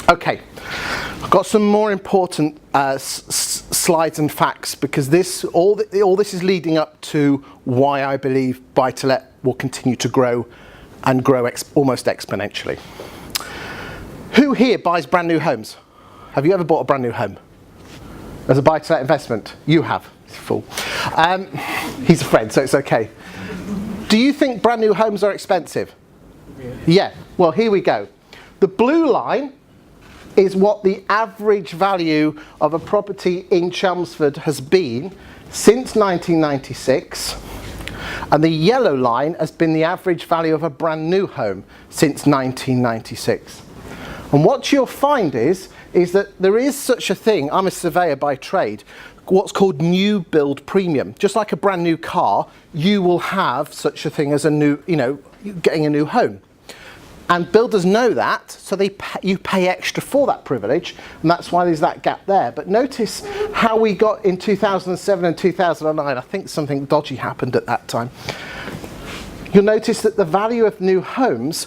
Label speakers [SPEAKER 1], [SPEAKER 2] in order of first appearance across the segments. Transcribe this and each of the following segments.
[SPEAKER 1] Okay, I've got some more important slides and facts, because all this is leading up to why I believe buy-to-let will continue to grow and grow almost exponentially. Who here buys brand new homes? Have you ever bought a brand new home as a buy-to-let investment? You have. He's a fool. He's a friend, so it's okay. Do you think brand new homes are expensive? Yeah. Well, here we go. The blue line is what the average value of a property in Chelmsford has been since 1996, and the yellow line has been the average value of a brand new home since 1996. And what you'll find is that there is such a thing, I'm a surveyor by trade, what's called new build premium. Just like a brand new car, you will have such a thing as a new, getting a new home. And builders know that, so you pay extra for that privilege, and that's why there's that gap there. But notice how we got in 2007 and 2009. I think something dodgy happened at that time. You'll notice that the value of new homes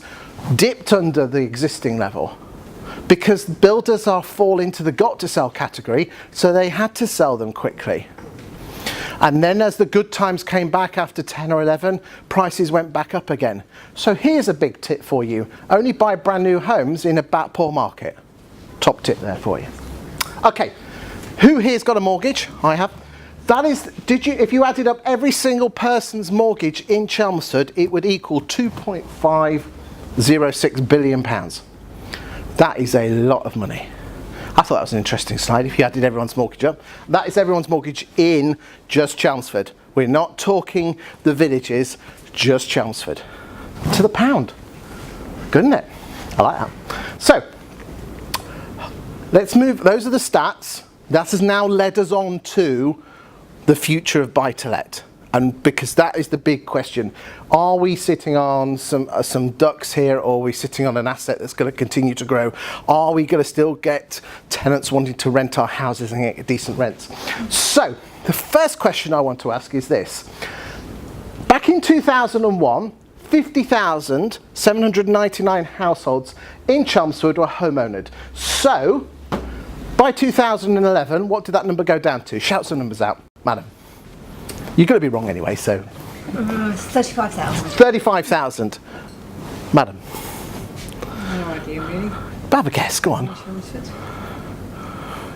[SPEAKER 1] dipped under the existing level, because builders fall into the got to sell category, so they had to sell them quickly. And then as the good times came back after 10 or 11, prices went back up again. So here's a big tip for you. Only buy brand new homes in a poor market. Top tip there for you. Okay, who here's got a mortgage? I have. That is, if you added up every single person's mortgage in Chelmsford, it would equal £2.506 billion. That is a lot of money. I thought that was an interesting slide. If you added everyone's mortgage up, that is everyone's mortgage in just Chelmsford. We're not talking the villages, just Chelmsford. To the pound. Good, isn't it? I like that. So, let's move. Those are the stats. That has now led us on to the future of buy-to-let. And because that is the big question. Are we sitting on some ducks here, or are we sitting on an asset that's going to continue to grow? Are we going to still get tenants wanting to rent our houses and get decent rents? So, the first question I want to ask is this. Back in 2001, 50,799 households in Chelmsford were homeownered. So, by 2011, what did that number go down to? Shout some numbers out, madam. You're going to be wrong anyway, so.
[SPEAKER 2] 35,000.
[SPEAKER 1] 35,000. Madam.
[SPEAKER 2] No idea, really.
[SPEAKER 1] Have a guess, go on.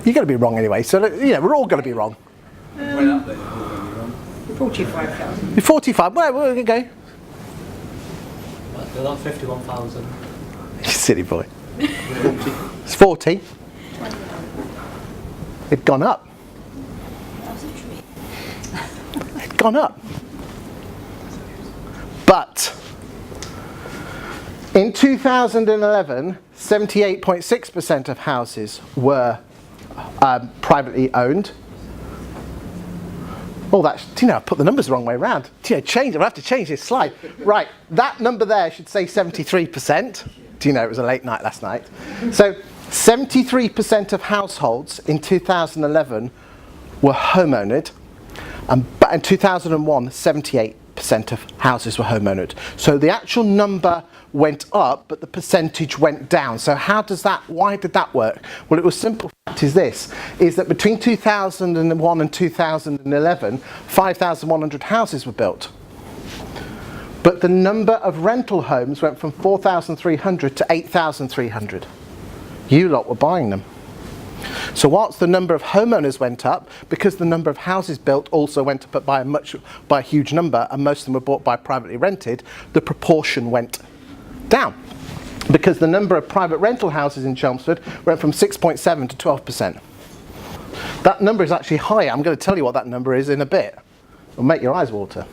[SPEAKER 1] You're going to be wrong anyway, so we're all going to be wrong.
[SPEAKER 2] 45,000.
[SPEAKER 1] You're 45, well, we're going to go.
[SPEAKER 3] Well, 51,000.
[SPEAKER 1] You silly boy. It's 40. It'd gone up. Gone up. But in 2011, 78.6% of houses were privately owned. Oh, I put the numbers the wrong way around. I have to change this slide. Right, that number there should say 73%. It was a late night last night. So 73% of households in 2011 were homeowned. But in 2001, 78% of houses were homeownered. So the actual number went up, but the percentage went down. So why did that work? Well, it was simple fact is that between 2001 and 2011, 5,100 houses were built. But the number of rental homes went from 4,300 to 8,300. You lot were buying them. So whilst the number of homeowners went up, because the number of houses built also went up by a huge number, and most of them were bought by privately rented, the proportion went down. Because the number of private rental houses in Chelmsford went from 6.7 to 12%. That number is actually higher. I'm going to tell you what that number is in a bit. It'll make your eyes water.